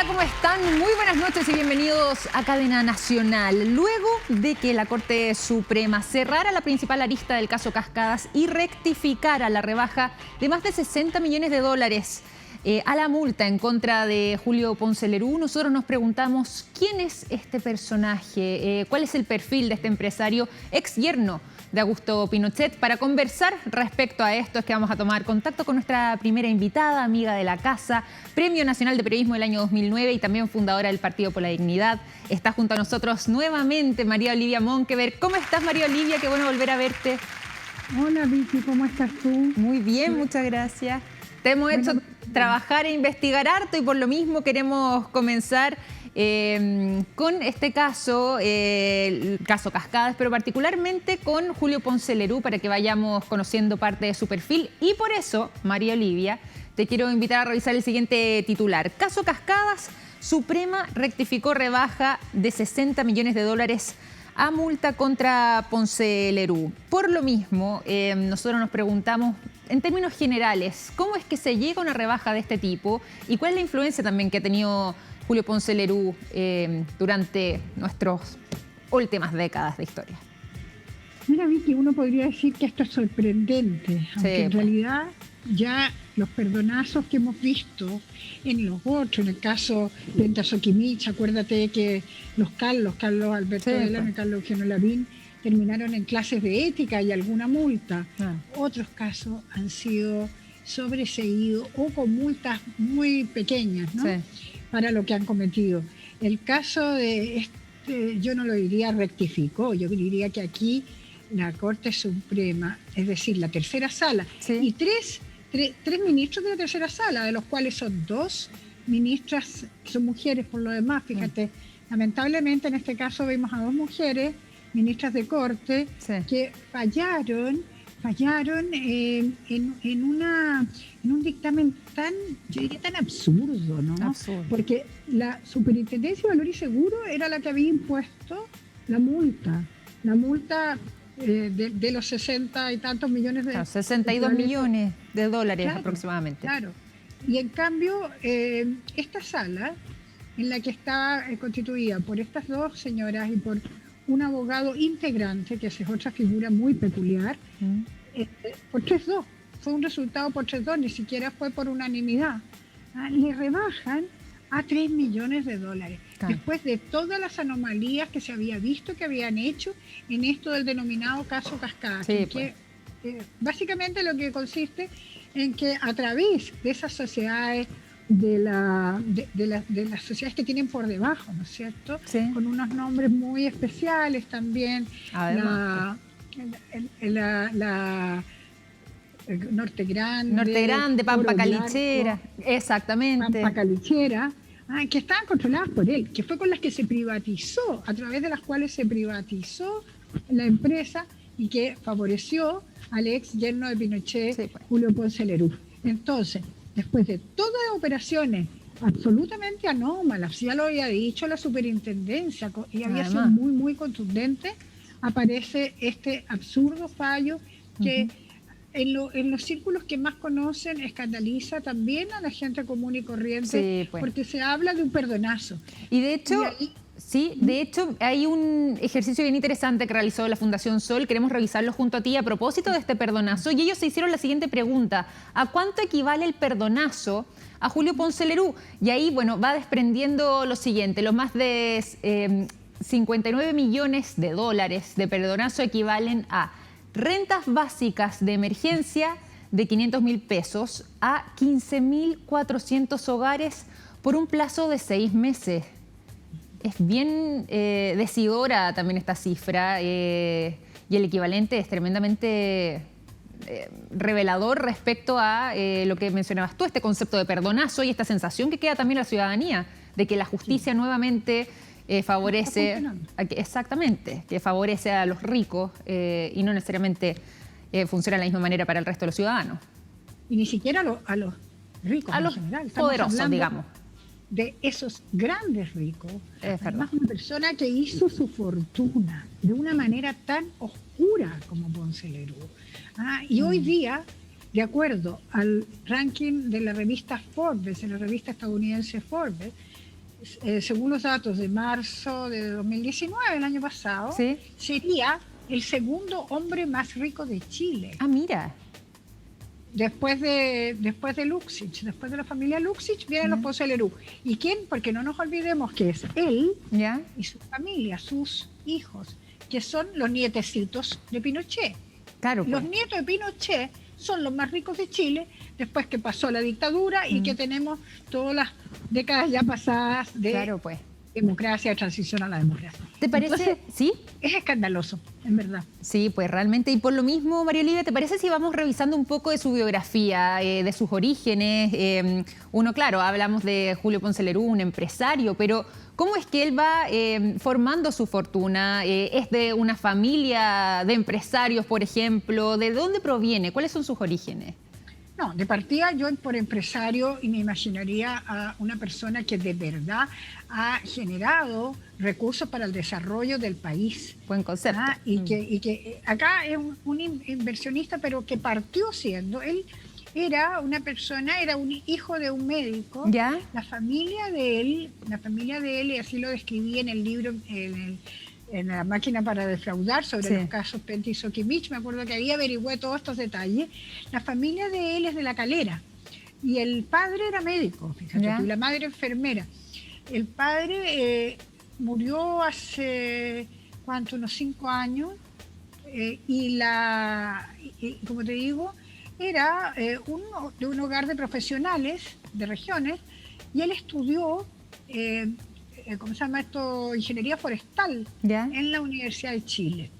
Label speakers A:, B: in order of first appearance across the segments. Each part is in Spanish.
A: ¿cómo están? Muy buenas noches y bienvenidos a Cadena Nacional. Luego de que la Corte Suprema cerrara la principal arista del caso Cascadas y rectificara la rebaja de más de 60 millones de dólares a la multa en contra de Julio Ponce Lerú, nosotros nos preguntamos quién es este personaje, cuál es el perfil de este empresario ex yerno de Augusto Pinochet. Para conversar respecto a esto es que vamos a tomar contacto con nuestra primera invitada, amiga de la casa, Premio Nacional de Periodismo del año 2009 y también fundadora del Partido por la Dignidad. Está junto a nosotros nuevamente María Olivia Monkeberg. ¿Cómo estás, María Olivia? Qué bueno volver a verte.
B: Hola, Vicky, ¿cómo estás tú?
A: Muy bien, muchas gracias. Te hemos hecho trabajar e investigar harto y por lo mismo queremos comenzar con este caso, el caso Cascadas, pero particularmente con Julio Ponce Lerú para que vayamos conociendo parte de su perfil. Y por eso, María Olivia, te quiero invitar a revisar el siguiente titular. Caso Cascadas, Suprema rectificó rebaja de 60 millones de dólares a multa contra Ponce Lerú. Por lo mismo, nosotros nos preguntamos, en términos generales, ¿cómo es que se llega a una rebaja de este tipo? ¿Y cuál es la influencia también que ha tenido Julio Ponce Lerú durante nuestras últimas décadas de historia?
B: Mira, Vicky, uno podría decir que esto es sorprendente, aunque en realidad ya los perdonazos que hemos visto en los otros, en el caso de Soquimich, acuérdate que los Carlos Alberto Delano y Carlos Eugenio Lavín terminaron en clases de ética y alguna multa. Otros casos han sido sobreseídos o con multas muy pequeñas, ¿no? Para lo que han cometido. El caso de este, yo no lo diría rectificó, yo diría que aquí la Corte Suprema, es decir, la tercera sala, y tres ministros de la tercera sala, de los cuales son dos ministras que son mujeres por lo demás, fíjate, lamentablemente en este caso vemos a dos mujeres ministras de Corte que fallaron en un dictamen tan, yo diría, tan absurdo, ¿no? Absurdo. Porque la Superintendencia de Valor y Seguro era la que había impuesto la multa de los 60 y tantos millones de
A: 62 millones de dólares aproximadamente.
B: Claro. Y en cambio, esta sala, en la que está constituida por estas dos señoras y por un abogado integrante, que es otra figura muy peculiar, por 3-2. Fue un resultado por 3-2, ni siquiera fue por unanimidad. Le rebajan a 3 millones de dólares. Después de todas las anomalías que se había visto que habían hecho en esto del denominado caso Cascadas. Básicamente lo que consiste en que a través de esas sociedades, de las sociedades que tienen por debajo, ¿no es cierto? Con unos nombres muy especiales también. Norte Grande,
A: Pampa Calichera, exactamente.
B: Pampa Calichera, que estaban controladas por él, que fue con las que se privatizó, a través de las cuales se privatizó la empresa y que favoreció al ex yerno de Pinochet, Julio Ponce Lerú. Entonces, después de todas las operaciones absolutamente anómalas, ya lo había dicho la superintendencia y había sido muy, muy contundente, aparece este absurdo fallo que en los círculos que más conocen escandaliza también a la gente común y corriente, porque se habla de un perdonazo.
A: Y de hecho... de hecho hay un ejercicio bien interesante que realizó la Fundación Sol, queremos revisarlo junto a ti a propósito de este perdonazo, y ellos se hicieron la siguiente pregunta: ¿a cuánto equivale el perdonazo a Julio Ponce Lerú? Y ahí, bueno, va desprendiendo lo siguiente: los más de 59 millones de dólares de perdonazo equivalen a rentas básicas de emergencia de 500.000 pesos a 15.400 hogares por un plazo de 6 meses. Es bien decidora también esta cifra y el equivalente es tremendamente revelador respecto a lo que mencionabas tú, este concepto de perdonazo y esta sensación que queda también a la ciudadanía de que la justicia nuevamente favorece, que favorece a los ricos y no necesariamente funciona de la misma manera para el resto de los ciudadanos.
B: Y ni siquiera a los ricos,
A: a los general. Poderosos, digamos.
B: De esos grandes ricos, además una persona que hizo su fortuna de una manera tan oscura como Ponce Lerú. Y hoy día, de acuerdo al ranking de la revista Forbes, de la revista estadounidense Forbes, según los datos de marzo de 2019, el año pasado,
A: Sí.
B: sería el segundo hombre más rico de Chile.
A: Ah, mira.
B: Después de Luxich, después de la familia Luxich, vienen los Ponce Lerú. ¿Y quién? Porque no nos olvidemos que es él
A: ¿Ya?
B: y su familia, sus hijos, que son los nietecitos de Pinochet.
A: Claro,
B: Los
A: pues.
B: nietos de Pinochet son los más ricos de Chile después que pasó la dictadura y que tenemos todas las décadas ya pasadas de
A: Claro, pues.
B: democracia, de transición a la democracia.
A: ¿Te parece?
B: Entonces,
A: ¿Sí?
B: es escandaloso, en verdad.
A: Sí, pues realmente. Y por lo mismo, María Olivia, ¿te parece si vamos revisando un poco de su biografía, de sus orígenes? Uno, claro, hablamos de Julio Ponce Lerú, un empresario, pero ¿cómo es que él va formando su fortuna? ¿Es de una familia de empresarios, por ejemplo? ¿De dónde proviene? ¿Cuáles son sus orígenes?
B: No, de partida yo por empresario y me imaginaría a una persona que de verdad ha generado recursos para el desarrollo del país.
A: Buen concepto.
B: Y que acá es un inversionista, pero que partió siendo, él era una persona, era un hijo de un médico.
A: ¿Ya?
B: La familia de él, y así lo describí en el libro, en La máquina para defraudar, sobre los casos Pentti y Sokimich, me acuerdo que ahí averigüé todos estos detalles. La familia de él es de La Calera y el padre era médico, fíjate, y la madre enfermera. El padre murió hace, ¿cuánto? Unos 5 años y como te digo, era de un hogar de profesionales de regiones y él estudió ¿cómo se llama esto? Ingeniería forestal en la Universidad de Chile.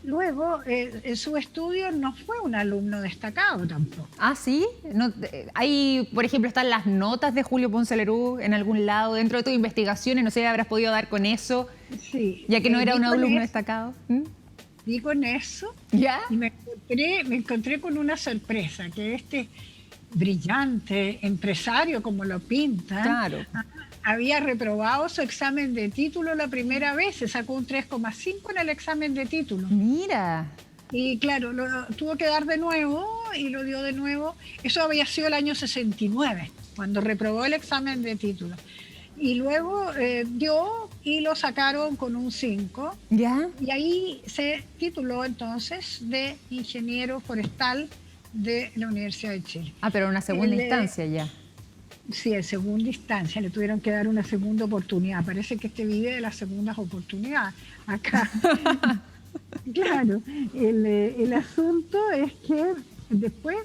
B: Luego, en su estudio no fue un alumno destacado tampoco.
A: Ah, ¿sí? No, hay, por ejemplo, están las notas de Julio Ponce Lerú en algún lado dentro de tus investigaciones, no sé si habrás podido dar con eso,
B: sí,
A: ya que no era un alumno destacado.
B: Di con eso
A: ¿Ya?
B: y me encontré con una sorpresa, que este brillante empresario, como lo pintan,
A: claro,
B: había reprobado su examen de título la primera vez, se sacó un 3,5 en el examen de título.
A: Mira.
B: Y claro, tuvo que dar de nuevo y lo dio de nuevo. Eso había sido el año 69, cuando reprobó el examen de título. Y luego dio y lo sacaron con un 5.
A: ¿Ya?
B: Y ahí se tituló entonces de ingeniero forestal de la Universidad de Chile.
A: Ah, pero en una segunda instancia ya.
B: Sí, en segunda instancia, le tuvieron que dar una segunda oportunidad. Parece que este vive de las segundas oportunidades acá. Claro, el asunto es que después,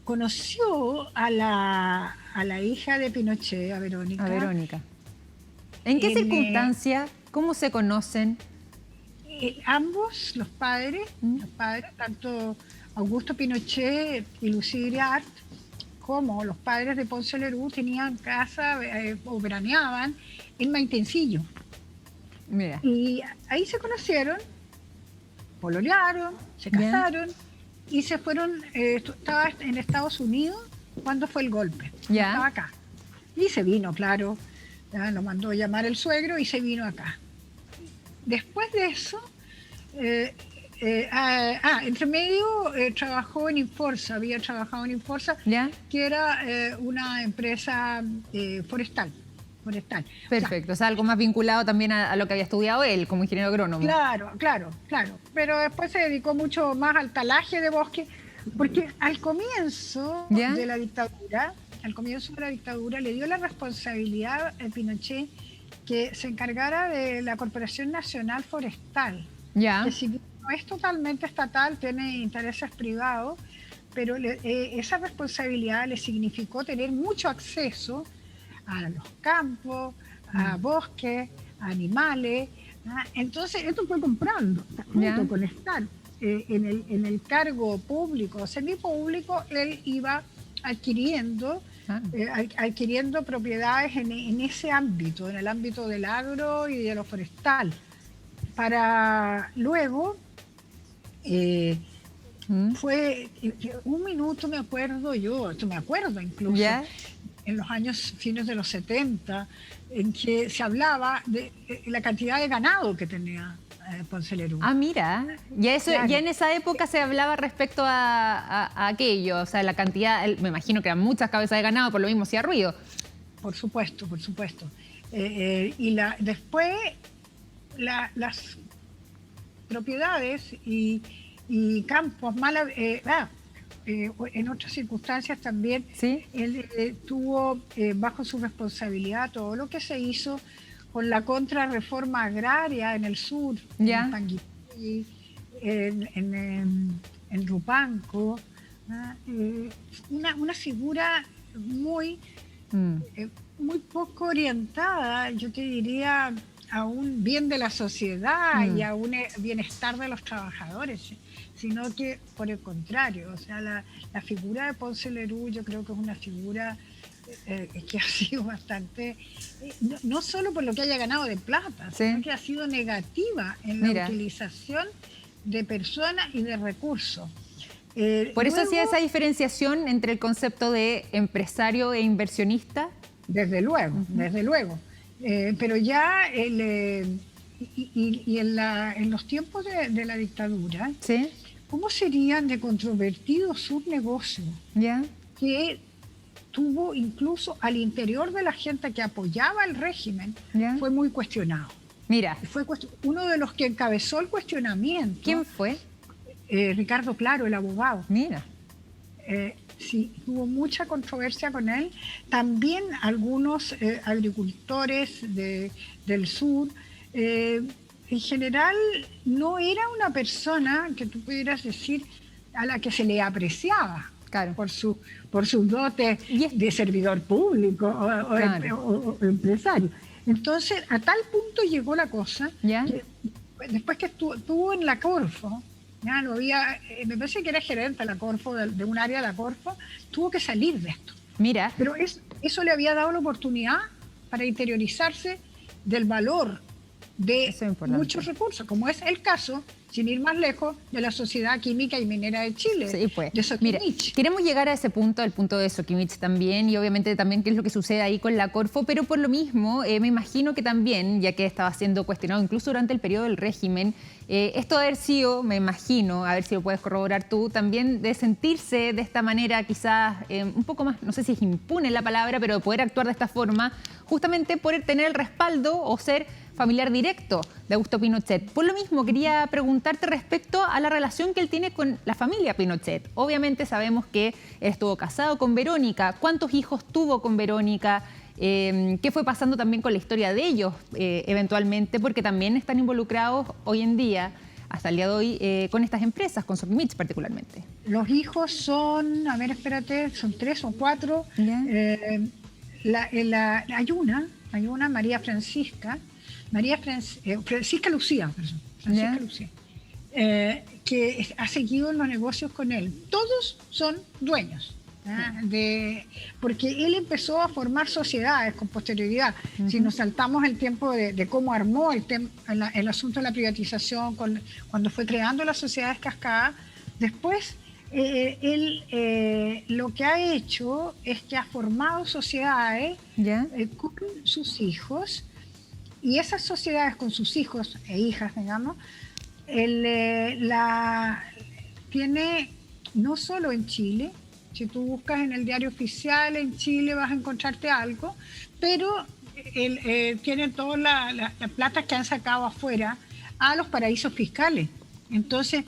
B: conoció a la hija de Pinochet, a Verónica.
A: A Verónica. ¿En qué circunstancia? ¿Cómo se conocen?
B: Ambos, los padres, tanto Augusto Pinochet y Lucía Iriart, como los padres de Ponce Lerú, tenían casa o veraneaban en Maitencillo.
A: Mira.
B: Y ahí se conocieron, pololearon, se casaron y se fueron. Estaba en Estados Unidos cuando fue el golpe. Estaba acá. Y se vino, claro. Lo mandó llamar el suegro y se vino acá. Después de eso, entre medio trabajó en Inforsa, había trabajado en Inforsa, que era una empresa forestal.
A: Perfecto, o sea, algo más vinculado también a lo que había estudiado él como ingeniero agrónomo.
B: Claro. Pero después se dedicó mucho más al talaje de bosque, porque al comienzo de la dictadura, le dio la responsabilidad a Pinochet que se encargara de la Corporación Nacional Forestal, que si no es totalmente estatal, tiene intereses privados, pero esa responsabilidad le significó tener mucho acceso a los campos, a bosques, a animales. Entonces, esto fue comprando, junto con estar en el cargo público, semipúblico, él iba adquiriendo propiedades en ese ámbito, en el ámbito del agro y de lo forestal, para luego fue un minuto, me acuerdo incluso, en los años fines de los 70, en que se hablaba de la cantidad de ganado que tenía Ponce Lerú.
A: Ah, mira, ya, eso,
B: Claro.
A: ya en esa época se hablaba respecto a aquello, o sea, la cantidad, me imagino que eran muchas cabezas de ganado, por lo mismo hacía ruido.
B: Por supuesto, por supuesto. Después las propiedades y campos en otras circunstancias también,
A: ¿Sí?
B: él tuvo bajo su responsabilidad todo lo que se hizo con la contrarreforma agraria en el sur,
A: Ya.
B: en Panguipulli, en Rupanco, ¿no? Una figura muy muy poco orientada, yo te diría, a un bien de la sociedad y a un bienestar de los trabajadores, sino que por el contrario, o sea, la figura de Ponce Lerú yo creo que es una figura que ha sido bastante, no solo por lo que haya ganado de plata,
A: Sí.
B: sino que ha sido negativa en
A: Mira.
B: la utilización de personas y de recursos.
A: Por eso hacía
B: Luego,
A: esa diferenciación entre el concepto de empresario e inversionista.
B: desde luego, desde luego. Pero ya en los tiempos de la dictadura,
A: Sí,
B: ¿cómo serían de controvertidos sus negocios?
A: ya,
B: Que tuvo incluso al interior de la gente que apoyaba el régimen,
A: ya.
B: fue muy cuestionado.
A: Mira,
B: Fue uno de los que encabezó el cuestionamiento,
A: ¿quién fue?
B: Ricardo Claro, el abogado.
A: Mira,
B: Sí, hubo mucha controversia con él. También algunos agricultores del sur. En general, no era una persona que tú pudieras decir a la que se le apreciaba
A: claro.
B: por sus dotes
A: Y es-
B: de servidor público
A: Claro.
B: o empresario. Entonces, a tal punto llegó la cosa
A: ¿Ya?
B: que después que estuvo en la Corfo, ya no había, me parece que era gerente de la Corfo, de un área de la Corfo, tuvo que salir de esto.
A: Mira,
B: Pero eso le había dado la oportunidad para interiorizarse del valor de
A: Eso es importante.
B: muchos recursos, como es el caso, sin ir más lejos, de la Sociedad Química y Minera de Chile,
A: sí, pues.
B: de
A: Mira,
B: Soquimich.
A: queremos llegar a ese punto, al punto de Soquimich también, y obviamente también qué es lo que sucede ahí con la Corfo, pero por lo mismo, me imagino que también, ya que estaba siendo cuestionado incluso durante el periodo del régimen, esto de haber sido, me imagino, a ver si lo puedes corroborar tú, también de sentirse de esta manera quizás un poco más, no sé si es impune la palabra, pero de poder actuar de esta forma, justamente por tener el respaldo o ser familiar directo de Augusto Pinochet. Por lo mismo, quería preguntarte respecto a la relación que él tiene con la familia Pinochet. Obviamente sabemos que él estuvo casado con Verónica. ¿Cuántos hijos tuvo con Verónica? ¿Qué fue pasando también con la historia de ellos eventualmente? Porque también están involucrados hoy en día, hasta el día de hoy, con estas empresas, con Soquimich particularmente.
B: Los hijos son, a ver, espérate, son 3 o 4.
A: Ya.
B: Hay una, María Francisca, Francisca Lucía, perdón, Francisca
A: Ya.
B: Lucía, que ha seguido en los negocios con él. Todos son dueños, porque él empezó a formar sociedades con posterioridad. Si nos saltamos el tiempo de cómo armó el asunto de la privatización, cuando fue creando las sociedades cascadas, después él lo que ha hecho es que ha formado sociedades
A: ¿Ya?
B: con sus hijos, y esas sociedades con sus hijos e hijas, digamos, tiene no solo en Chile. Si tú buscas en el diario oficial en Chile vas a encontrarte algo, pero tienen todas las platas que han sacado afuera a los paraísos fiscales. Entonces,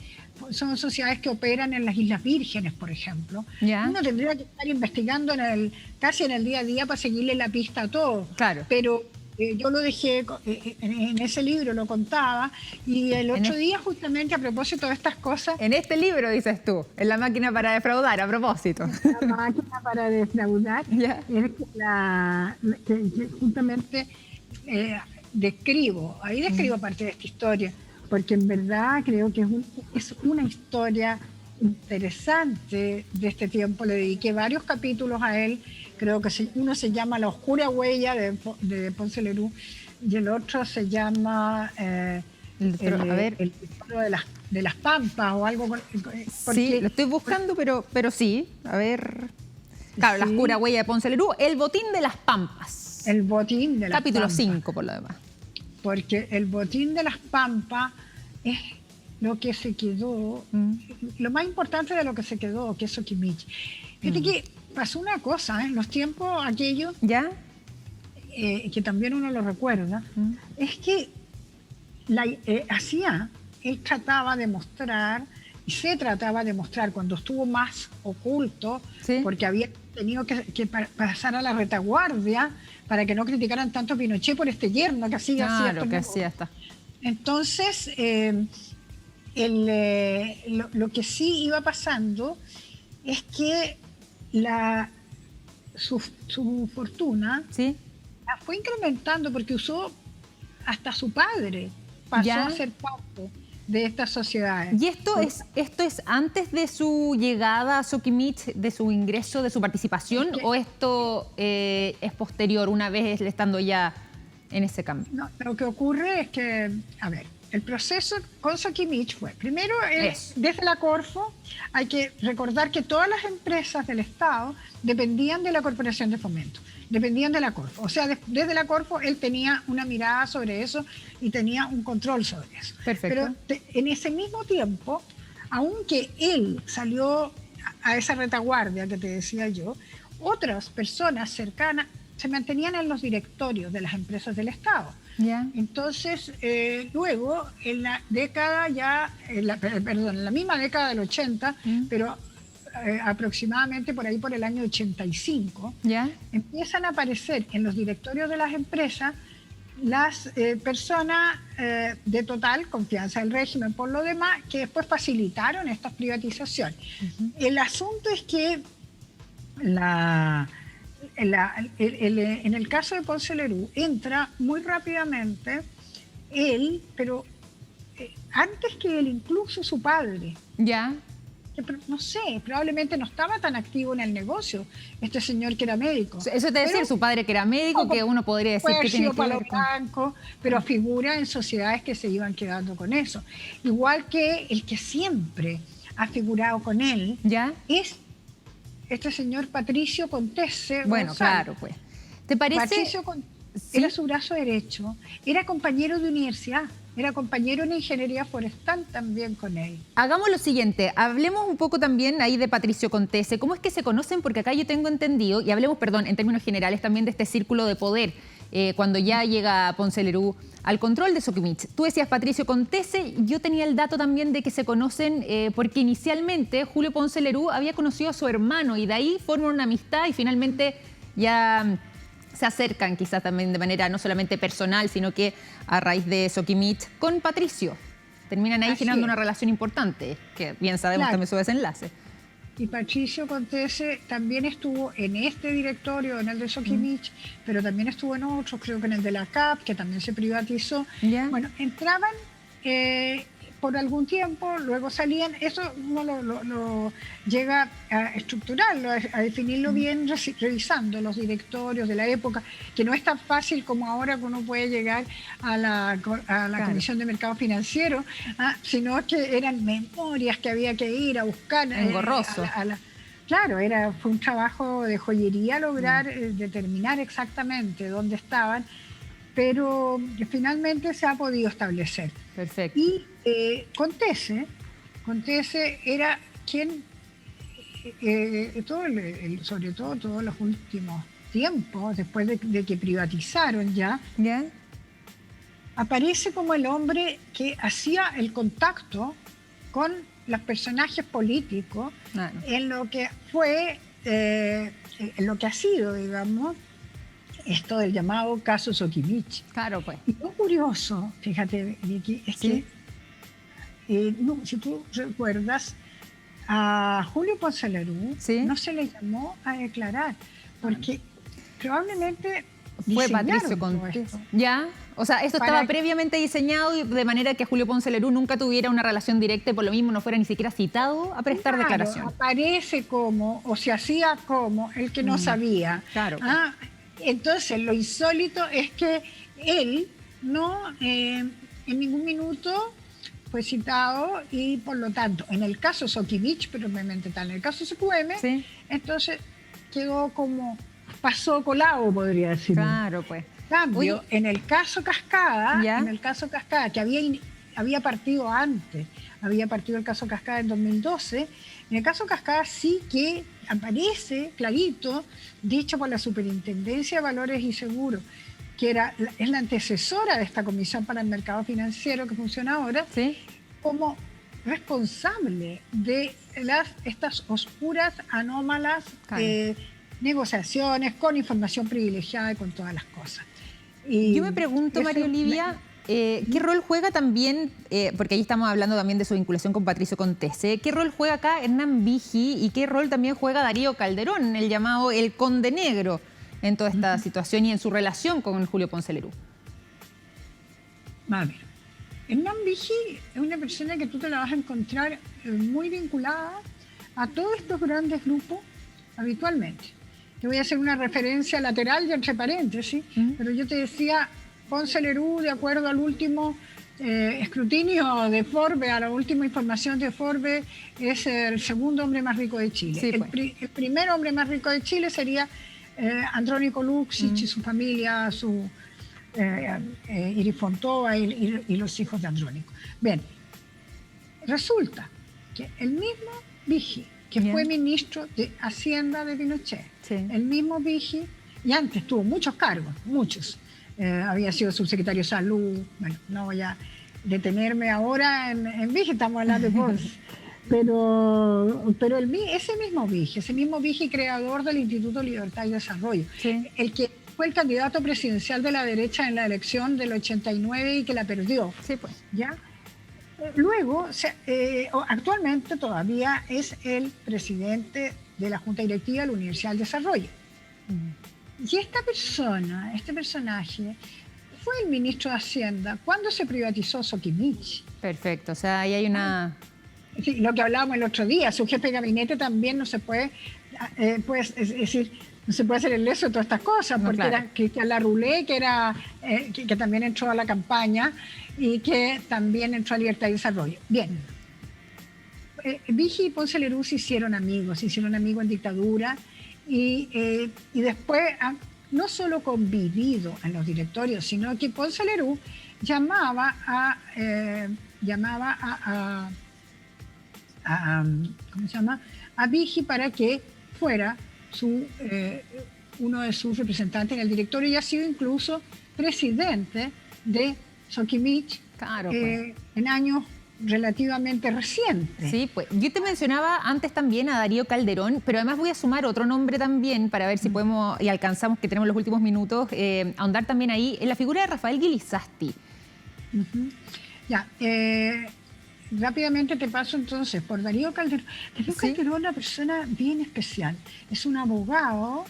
B: son sociedades que operan en las Islas Vírgenes, por ejemplo.
A: Ya.
B: Uno tendría que estar investigando casi en el día a día para seguirle la pista a todo.
A: Claro.
B: Pero yo lo dejé, en ese libro lo contaba, y el otro día justamente a propósito de estas cosas,
A: En este libro, dices tú, en La máquina para defraudar, a propósito.
B: la máquina para defraudar,
A: Ya.
B: es que justamente describo parte de esta historia, porque en verdad creo que es una historia interesante de este tiempo. Le dediqué varios capítulos a él. Creo que uno se llama La oscura huella de Ponce Lerú, y el otro se llama
A: El
B: tesoro de las Pampas o algo.
A: Sí, lo estoy buscando, pero sí. A ver. Claro, La
B: Sí.
A: oscura huella de Ponce Lerú. El botín de las Pampas.
B: El botín de las
A: Capítulo
B: Pampas.
A: 5, por lo demás.
B: Porque el botín de las Pampas es lo que se quedó, lo más importante de lo que se quedó, que es Sokimich. Fíjate que pasó una cosa, en los tiempos aquellos,
A: ¿Ya?
B: Que también uno lo recuerda, es que él trataba de mostrar, y se trataba de mostrar cuando estuvo más oculto,
A: Sí.
B: porque había tenido que pasar a la retaguardia para que no criticaran tanto a Pinochet por este yerno que hacía
A: Claro, que hacía esta.
B: Entonces, lo que sí iba pasando es que su fortuna
A: ¿Sí?
B: la fue incrementando porque usó hasta su padre, pasó
A: ¿Ya?
B: a ser parte de estas sociedades.
A: ¿Y esto es antes de su llegada a Sokimich, de su ingreso, de su participación, o esto es posterior, una vez él estando ya en ese cambio?
B: No, lo que ocurre es que, a ver, el proceso con Sokimich fue, primero, desde la Corfo, hay que recordar que todas las empresas del Estado dependían de la Corporación de Fomento, dependían de la Corfo. O sea, desde la Corfo él tenía una mirada sobre eso y tenía un control sobre eso.
A: Perfecto.
B: Pero en ese mismo tiempo, aunque él salió a esa retaguardia que te decía yo, otras personas cercanas se mantenían en los directorios de las empresas del Estado.
A: ¿Ya?
B: Entonces, luego, en la década en la misma década del 80, pero aproximadamente por ahí por el año 85,
A: ¿Ya?
B: empiezan a aparecer en los directorios de las empresas las personas de total confianza del régimen por lo demás, que después facilitaron estas privatizaciones. El asunto es que en el caso de Ponce Lerú entra muy rápidamente él, pero antes que él, incluso su padre.
A: ¿Ya?
B: Que, no sé, probablemente no estaba tan activo en el negocio, este señor que era médico.
A: Eso te decir, su padre que era médico, que uno podría decir que tiene que ver con...
B: blanco, pero figura en sociedades que se iban quedando con eso. Igual que el que siempre ha figurado con él,
A: ¿Ya?
B: es este señor Patricio Contese.
A: Bueno,
B: González.
A: claro, pues. ¿Te parece?
B: Patricio era su brazo derecho, era compañero de universidad, era compañero en ingeniería forestal también con él.
A: Hagamos lo siguiente, hablemos un poco también ahí de Patricio Contese. ¿Cómo es que se conocen? Porque acá yo tengo entendido, y hablemos, perdón, en términos generales también de este círculo de poder, cuando ya llega Ponce Lerú al control de Sokimich. Tú decías Patricio Contese, yo tenía el dato también de que se conocen porque inicialmente Julio Ponce Lerú había conocido a su hermano y de ahí forman una amistad y finalmente ya se acercan quizás también de manera no solamente personal, sino que a raíz de Sokimich con Patricio. Terminan ahí generando una relación importante, que bien sabemos también su desenlace.
B: Y Patricio Contese también estuvo en este directorio, en el de Sokimich, pero también estuvo en otros, creo que en el de la CAP, que también se privatizó. Bueno, entraban por algún tiempo, luego salían. Eso uno lo llega a estructurarlo, a definirlo bien, revisando los directorios de la época, que no es tan fácil como ahora que uno puede llegar a la Comisión de Mercado Financiero, sino que eran memorias que había que ir a buscar.
A: Engorroso.
B: Claro, fue un trabajo de joyería lograr determinar exactamente dónde estaban, pero finalmente se ha podido establecer.
A: Perfecto.
B: Y Contese era quien, sobre todo todos los últimos tiempos, después de que privatizaron ya, aparece como el hombre que hacía el contacto con los personajes políticos en lo que fue, en lo que ha sido, digamos, esto del llamado caso Sokimich.
A: Claro, pues.
B: Y lo curioso, fíjate, Vicky, es que, si tú recuerdas, a Julio Ponce Lerú no se le llamó a declarar, porque probablemente
A: fue Patricio Contese. ¿Ya? O sea, esto estaba previamente diseñado de manera que Julio Ponce Lerú nunca tuviera una relación directa y por lo mismo no fuera ni siquiera citado a prestar declaración.
B: Aparece como, o se hacía como, el que no sabía.
A: Claro.
B: Entonces, lo insólito es que él no en ningún minuto fue citado y, por lo tanto, en el caso Sokimich, pero obviamente está en el caso SQM, entonces quedó como, pasó colado, podría decir.
A: Claro, pues.
B: Cambio, en el caso Cascada, que había había partido antes, había partido el caso Cascada en 2012. En el caso Cascada sí que aparece clarito, dicho por la Superintendencia de Valores y Seguros, que es la antecesora de esta Comisión para el Mercado Financiero que funciona ahora,
A: ¿Sí?
B: como responsable de estas oscuras, anómalas negociaciones con información privilegiada y con todas las cosas. Y
A: yo me pregunto, María Olivia, ¿qué rol juega también, porque ahí estamos hablando también de su vinculación con Patricio Contese, qué rol juega acá Hernán Vigi y qué rol también juega Darío Calderón, el llamado el Conde Negro, en toda esta situación y en su relación con Julio Ponce Lerú?
B: A ver, Hernán Vigi es una persona que tú te la vas a encontrar muy vinculada a todos estos grandes grupos habitualmente. Te voy a hacer una referencia lateral y entre paréntesis, pero yo te decía, Ponce Lerú, de acuerdo al último escrutinio de Forbes, a la última información de Forbes, es el segundo hombre más rico de Chile.
A: Sí, pues.
B: El primer hombre más rico de Chile sería Andrónico Luksic y su familia, Iris Fontova y los hijos de Andrónico. Bien, resulta que el mismo Vigi, que fue ministro de Hacienda de Pinochet, el mismo Vigi, y antes tuvo muchos cargos, muchos. Había sido subsecretario de Salud, bueno, no voy a detenerme ahora en Vigi, estamos hablando de cosas. Pero ese mismo Vigi, creador del Instituto Libertad y Desarrollo, el que fue el candidato presidencial de la derecha en la elección del 89 y que la perdió.
A: Sí, pues.
B: ¿Ya? Luego, actualmente todavía es el presidente de la Junta Directiva de la Universidad del Desarrollo. Y este personaje, fue el ministro de Hacienda cuando se privatizó Soquimich.
A: Perfecto, o sea, ahí hay una...
B: Sí, lo que hablábamos el otro día, su jefe de gabinete también no se puede, no se puede hacer el leso de todas estas cosas, porque era Cristian Larroulé, que también entró a la campaña y que también entró a Libertad y Desarrollo. Bien, Vigi y Ponce Lerú se hicieron amigos en dictadura y después han no solo convivido en los directorios, sino que Ponce Lerú llamaba a Vigi para que fuera uno de sus representantes en el directorio y ha sido incluso presidente de Soquimich en años relativamente recientes.
A: Sí, pues yo te mencionaba antes también a Darío Calderón, pero además voy a sumar otro nombre también para ver si podemos y alcanzamos, que tenemos los últimos minutos, ahondar también ahí en la figura de Rafael Guilizasti.
B: Ya, rápidamente te paso entonces por Darío Calderón. Darío Calderón es una persona bien especial. Es un abogado,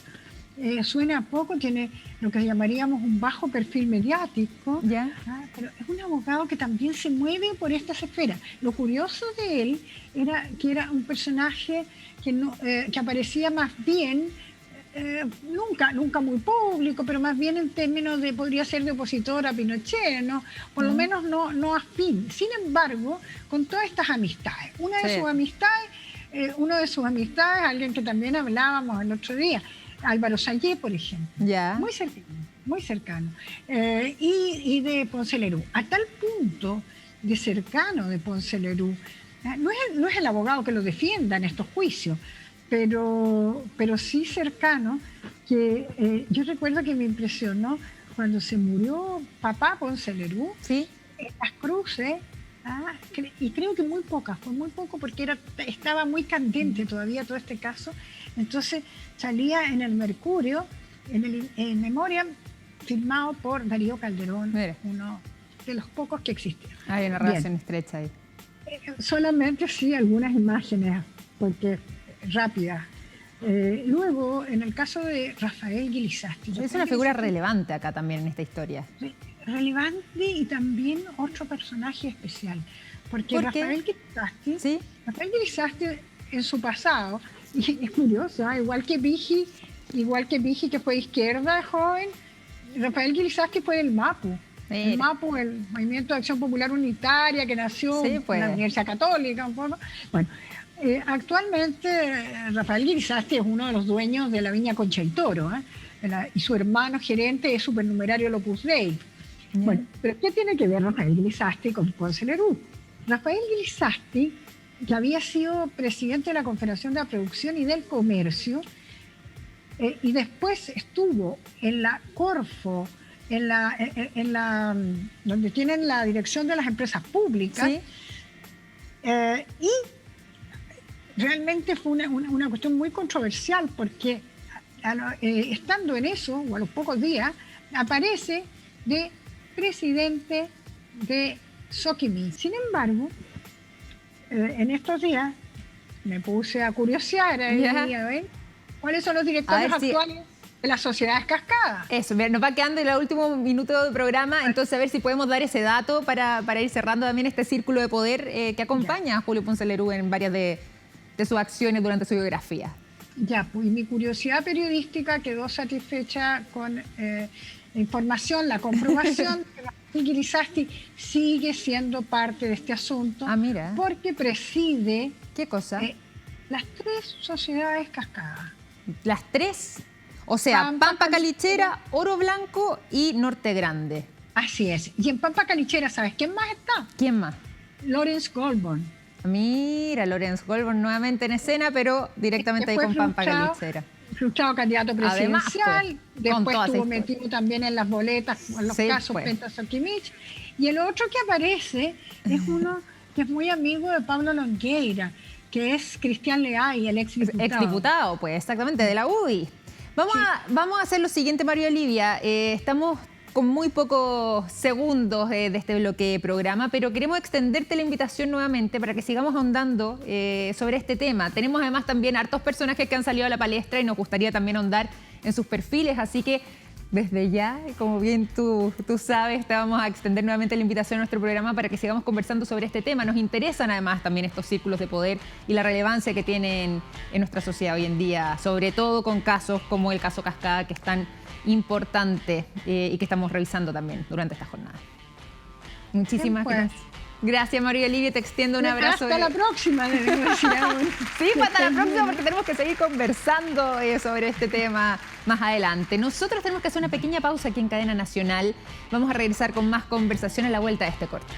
B: suena poco, tiene lo que llamaríamos un bajo perfil mediático, pero es un abogado que también se mueve por estas esferas. Lo curioso de él era que era un personaje que aparecía más bien, nunca muy público, pero más bien en términos de, podría ser de opositor a Pinochet, ¿no? Por lo menos no afín. Sin embargo, con todas estas amistades, uno de sus amistades, alguien que también hablábamos el otro día, Álvaro Sayé, por ejemplo, muy cercano, y de Ponce Lerú, a tal punto de cercano de Ponce Lerú. No es el abogado que lo defienda en estos juicios, pero sí cercano, que yo recuerdo que me impresionó cuando se murió papá Ponce Lerú, en las cruces, y creo que fue muy poco porque estaba muy candente todavía todo este caso, entonces salía en el Mercurio, en memoria, firmado por Darío Calderón, uno de los pocos que existieron.
A: Hay una relación estrecha ahí.
B: Solamente sí algunas imágenes, porque rápidas. Luego, en el caso de Rafael Guilizasti.
A: Es una figura relevante acá también en esta historia.
B: Relevante y también otro personaje especial. Porque Rafael Guilizasti en su pasado, y es curioso, igual que Vigi, que fue de izquierda joven, Rafael Guilizasti fue del MAPU. El MAPU, el Movimiento de Acción Popular Unitaria, que nació en la Universidad Católica. Bueno, actualmente Rafael Guilizasti es uno de los dueños de la viña Concha y Toro, y su hermano gerente es supernumerario del Opus Dei. Bueno, pero ¿qué tiene que ver Rafael Glisasti con Ponce Lerú? Rafael Glisasti, que había sido presidente de la Confederación de la Producción y del Comercio, y después estuvo en la Corfo, donde tienen la dirección de las empresas públicas,
A: ¿Sí?
B: Y realmente fue una cuestión muy controversial porque estando en eso, o a los pocos días, aparece de presidente de Soquimich. Sin embargo, en estos días me puse a curiosear a ver cuáles son los directores actuales de las sociedades cascadas.
A: Eso, nos va quedando en el último minuto del programa, entonces a ver si podemos dar ese dato para ir cerrando también este círculo de poder que acompaña a Julio Ponce Lerú en varias de sus acciones durante su biografía.
B: Ya, pues mi curiosidad periodística quedó satisfecha con la información, la comprobación que Rafael Glisasti sigue siendo parte de este asunto.
A: Ah, mira.
B: Porque preside...
A: ¿Qué cosa?
B: Las 3 sociedades cascadas.
A: Las 3, o sea, Pampa Calichera, Oro Blanco y Norte Grande.
B: Así es. Y en Pampa Calichera, ¿sabes quién más está?
A: ¿Quién más?
B: Lawrence Goldborn.
A: Mira, Lawrence Goldborn nuevamente en escena, pero directamente ahí con Pampa Calichera.
B: Frustrado candidato presidencial.
A: Además,
B: después estuvo metido también en las boletas, en los casos frente a Soquimich. Y el otro que aparece es uno que es muy amigo de Pablo Longueira, que es Cristian Leay, el exdiputado.
A: Exdiputado, pues, exactamente, de la UDI. Vamos a hacer lo siguiente, María Olivia. Estamos con muy pocos segundos de este bloque de programa, pero queremos extenderte la invitación nuevamente para que sigamos ahondando sobre este tema. Tenemos además también hartos personajes que han salido a la palestra y nos gustaría también ahondar en sus perfiles, así que desde ya, como bien tú sabes, te vamos a extender nuevamente la invitación a nuestro programa para que sigamos conversando sobre este tema. Nos interesan además también estos círculos de poder y la relevancia que tienen en nuestra sociedad hoy en día, sobre todo con casos como el caso Cascada, que es tan importante y que estamos revisando también durante esta jornada. Muchísimas gracias. Gracias, María Olivia, te extiendo un abrazo.
B: Hasta la próxima.
A: Sí, hasta la próxima porque tenemos que seguir conversando sobre este tema más adelante. Nosotros tenemos que hacer una pequeña pausa aquí en Cadena Nacional. Vamos a regresar con más conversación a la vuelta de este corte.